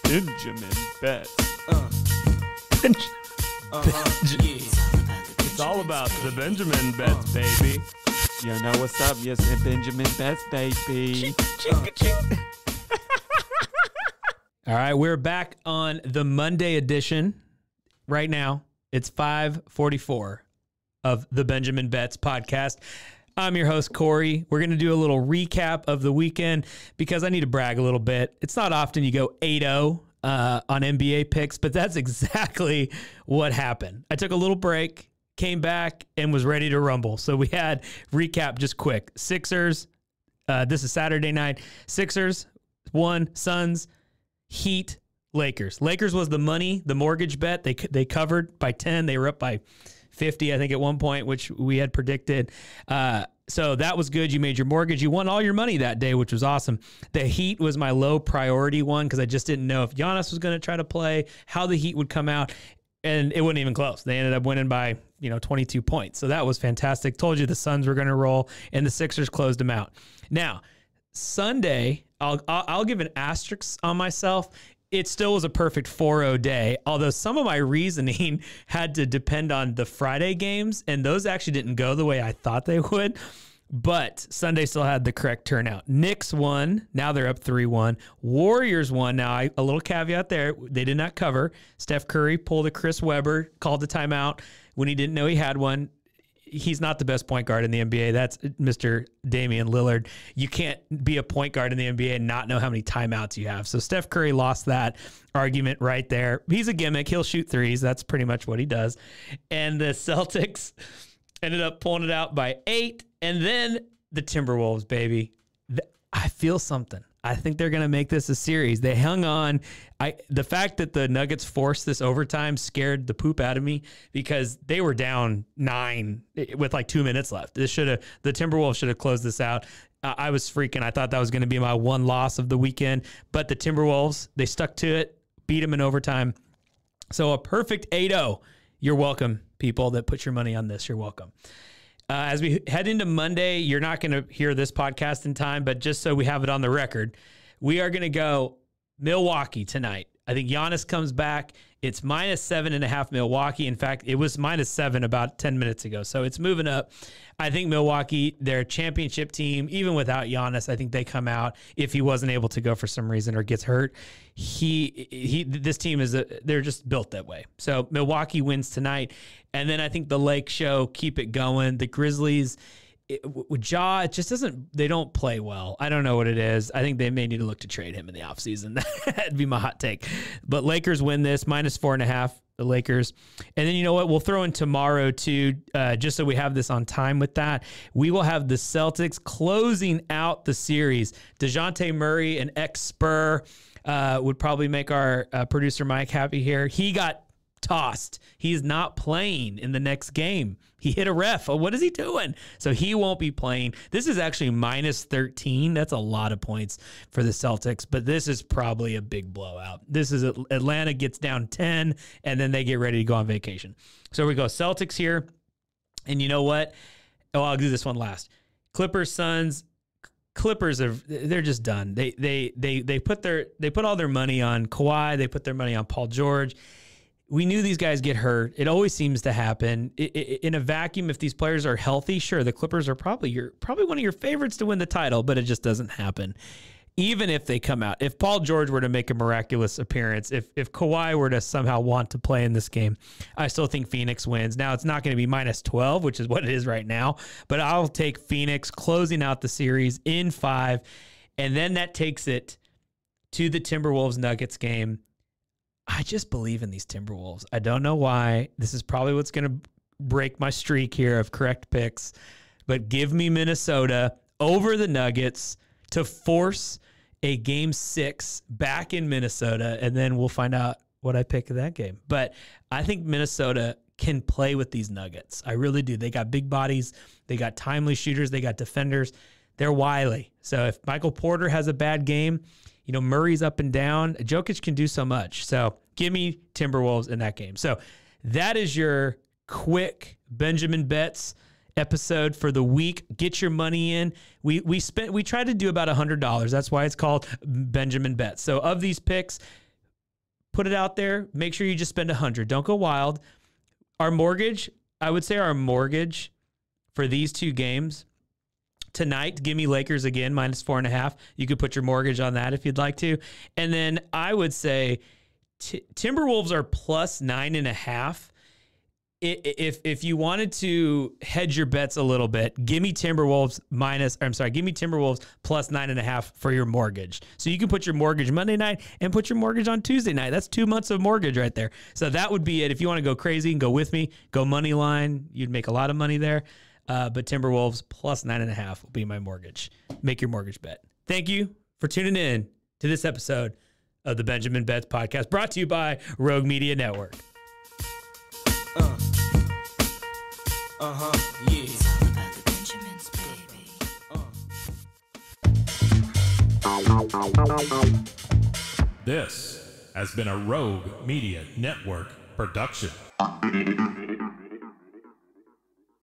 Benjamin Betts. It's all about the Benjamin Betts, baby. You know what's up? Yes, Benjamin Betts, baby. All right, we're back on the Monday edition. Right now, it's 5:44 of the Benjamin Betts podcast. I'm your host, Corey. We're going to do a little recap of the weekend because I need to brag a little bit. It's not often you go 8-0 on NBA picks, but that's exactly what happened. I took a little break, came back, and was ready to rumble. So we had recap just quick. Sixers, this is Saturday night. Sixers won, Suns, Heat, Lakers. Lakers was the money, the mortgage bet. They covered by 10. They were up by 50, I think, at one point, which we had predicted. So that was good. You made your mortgage. You won all your money that day, which was awesome. The Heat was my low priority one because I just didn't know if Giannis was going to try to play, how the Heat would come out, and it wasn't even close. They ended up winning by 22 points. So that was fantastic. Told you the Suns were going to roll, and the Sixers closed them out. Now, Sunday, I'll give an asterisk on myself. It still was a perfect 4-0 day, although some of my reasoning had to depend on the Friday games, and those actually didn't go the way I thought they would. But Sunday still had the correct turnout. Knicks won. Now they're up 3-1. Warriors won. Now, a little caveat there. They did not cover. Steph Curry pulled a Chris Webber, called the timeout when he didn't know he had one. He's not the best point guard in the NBA. That's Mr. Damian Lillard. You can't be a point guard in the NBA and not know how many timeouts you have. So Steph Curry lost that argument right there. He's a gimmick. He'll shoot threes. That's pretty much what he does. And the Celtics ended up pulling it out by 8. And then the Timberwolves, baby. I feel something. I think they're going to make this a series. They hung on. The fact that the Nuggets forced this overtime scared the poop out of me because they were down 9 with like 2 minutes left. The Timberwolves should have closed this out. I was freaking. I thought that was going to be my one loss of the weekend, but the Timberwolves, they stuck to it, beat them in overtime. So a perfect 8-0. You're welcome, people that put your money on this. You're welcome. As we head into Monday, you're not going to hear this podcast in time, but just so we have it on the record, we are going to go Milwaukee tonight. I think Giannis comes back. It's -7.5 Milwaukee. In fact, it was -7 about 10 minutes ago, so it's moving up. I think Milwaukee, their championship team, even without Giannis, I think they come out if he wasn't able to go for some reason or gets hurt. This team they're just built that way. So Milwaukee wins tonight, and then I think the Lake Show keep it going. The Grizzlies. With Ja, it just doesn't, they don't play well. I don't know what it is. I think they may need to look to trade him in the offseason. That'd be my hot take. But Lakers win this, -4.5, the Lakers. And then you know what? We'll throw in tomorrow too, just so we have this on time with that. We will have the Celtics closing out the series. DeJounte Murray, an ex-Spur, would probably make our producer Mike happy here. He got tossed. He's not playing in the next game. He hit a ref. Oh, what is he doing? So he won't be playing. This is actually -13. That's a lot of points for the Celtics, but this is probably a big blowout. This is Atlanta gets down 10, and then they get ready to go on vacation. So we go Celtics here, and you know what? Oh, I'll do this one last. Clippers, Suns. Clippers they're just done. They put all their money on Kawhi. They put their money on Paul George. We knew these guys get hurt. It always seems to happen. In a vacuum, if these players are healthy, sure, the Clippers are probably one of your favorites to win the title, but it just doesn't happen. Even if they come out, if Paul George were to make a miraculous appearance, if Kawhi were to somehow want to play in this game, I still think Phoenix wins. Now, it's not going to be -12, which is what it is right now, but I'll take Phoenix closing out the series in 5, and then that takes it to the Timberwolves-Nuggets game. I just believe in these Timberwolves. I don't know why. This is probably what's going to break my streak here of correct picks. But give me Minnesota over the Nuggets to force a Game 6 back in Minnesota, and then we'll find out what I pick in that game. But I think Minnesota can play with these Nuggets. I really do. They got big bodies. They got timely shooters. They got defenders. They're wily. So if Michael Porter has a bad game, Murray's up and down. Jokic can do so much. So give me Timberwolves in that game. So that is your quick Benjamin Betts episode for the week. Get your money in. We tried to do about $100. That's why it's called Benjamin Betts. So of these picks, put it out there. Make sure you just spend 100. Don't go wild. Our mortgage, I would say our mortgage for these two games tonight, give me Lakers again, -4.5. You could put your mortgage on that if you'd like to. And then I would say Timberwolves are +9.5. If you wanted to hedge your bets a little bit, give me Timberwolves +9.5 for your mortgage. So you can put your mortgage Monday night and put your mortgage on Tuesday night. That's 2 months of mortgage right there. So that would be it. If you want to go crazy and go with me, go money line. You'd make a lot of money there. But Timberwolves +9.5 will be my mortgage. Make your mortgage bet. Thank you for tuning in to this episode of the Benjamin Betts Podcast, brought to you by Rogue Media Network. Yeah. It's all about the Benjamins, baby. This has been a Rogue Media Network production.